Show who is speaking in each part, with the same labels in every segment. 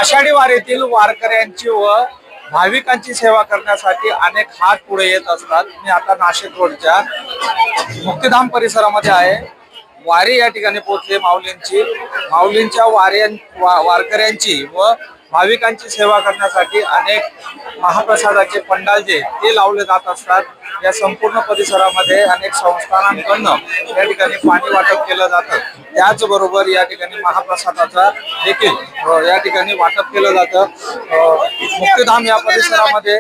Speaker 1: आषाढी वारीतील वारकऱ्यांची व भाविकांची सेवा करण्यासाठी अनेक हात पुढे येत असतात। मी आता नाशिक रोडच्या मुक्तिधाम परिसरामध्ये आहे। वारी या ठिकाणी पोहोचले माऊलींच्या वारकऱ्यांची व भाविकांची सेवा करण्यासाठी अनेक महाप्रसादाचे पंडाल जे ते लावले जात असतात। या संपूर्ण परिसरामध्ये अनेक संस्थानांकडून या ठिकाणी पाणी वाटप केलं जातं। त्याचबरोबर या ठिकाणी महाप्रसादाचा देखील या ठिकाणी वाटप केलं जातं। मुक्तिधाम या परिसरामध्ये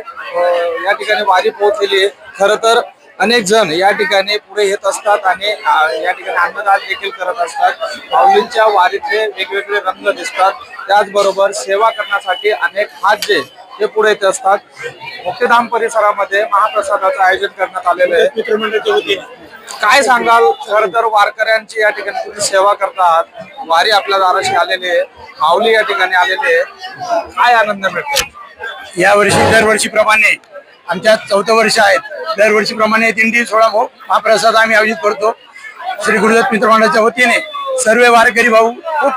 Speaker 1: या ठिकाणी वारी पोहोचलेली आहे। खरं तर अनेक जण या ठिकाणी पुढे येत असतात आणि या ठिकाणी अन्नदान देखील करत असतात। माऊलींच्या वारीतले वेगवेगळे रंग दिसतात। त्याचबरोबर सेवा करण्यासाठी अनेक हात जे ते पुढे येत असतात। मुक्तिधाम परिसरामध्ये महाप्रसादाचं आयोजन करण्यात आलेलं आहे। मित्रमंडळाच्या वतीने काय सांगाल? खरं तर वारकऱ्यांची या ठिकाणी तुम्ही सेवा करता आहात। वारी आपल्या दाराशी आलेली आहे, माऊली या ठिकाणी आलेले आहे, काय आनंद मिळतो?
Speaker 2: यावर्षी दरवर्षीप्रमाणे आमच्या 4थं वर्ष आहेत। दरवर्षीप्रमाणे दिंडी सोहळा महाप्रसाद आम्ही आयोजित करतो। श्री गुरुदत्त मित्रमंडळाच्या वतीने सर्व वारकरी भाऊ खूप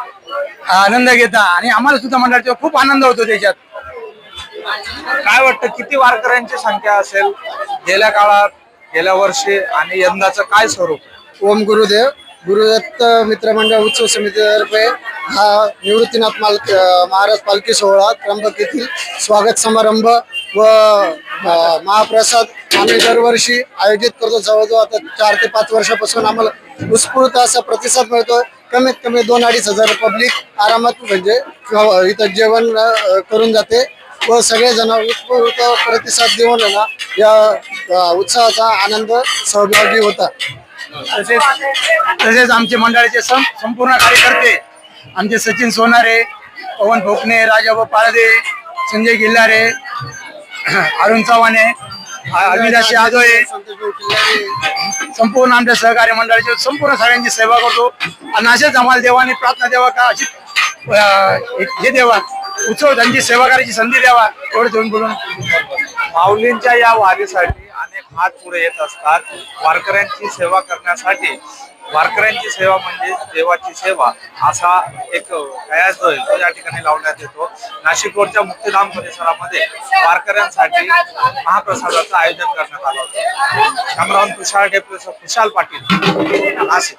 Speaker 2: आनंद घेतात आणि आम्हाला सुद्धा मंडळाचा खूप आनंद होतो त्याच्यात।
Speaker 1: काय वाटतं किती वारकऱ्यांची संख्या असेल गेल्या काळात, गेल्या वर्षी आणि यंदाचं काय स्वरूप?
Speaker 3: ओम गुरुदेव गुरुदत्त मित्रमंडळ उत्सव समितीतर्फे हा निवृत्तीनाथ महाराज पालखी सोहळा त्र्यंबक येथील स्वागत समारंभ व महाप्रसाद आम्ही दरवर्षी आयोजित करतो। जवळजवळ आता 4 ते 5 वर्षापासून आम्हाला उत्स्फूर्त असा प्रतिसाद मिळतोय। कमीत कमी 2-2.5 हजार पब्लिक आरामात म्हणजे इथं जेवण करून जाते व सगळेजण उत्स्फूर्त प्रतिसाद देऊन या उत्सवाचा आनंद सहभागी होता।
Speaker 2: तसेच आमचे मंडळाचे संपूर्ण कार्यकर्ते आमचे सचिन सोनारे, पवन फोकणे, राजाभाऊ पाळदे, संजय गिल्लारे, अरुण चव्हाणे, अविनाश यादव, संपूर्ण आमच्या सहकारी मंडळाचे संपूर्ण सगळ्यांची सेवा करतो आणि असेच आम्हाला देवाने प्रार्थना द्यावा का अशी हे देवा उत्सव त्यांची सेवा करायची संधी द्यावा एवढं तुम्ही बोलून।
Speaker 1: माऊलींच्या या वारीसाठी अनेक हात पुढे येत असतात वारकऱ्यांची सेवा करण्यासाठी। वारकऱ्यांची सेवा म्हणजे देवाची सेवा असा एक कयास जो आहे तो या ठिकाणी लावण्यात येतो। नाशिक रोडच्या मुक्तिधाम परिसरामध्ये वारकऱ्यांसाठी महाप्रसादाचं आयोजन करण्यात आलं होतं। कॅमेरामन खुशाल पाटील, नाशिक।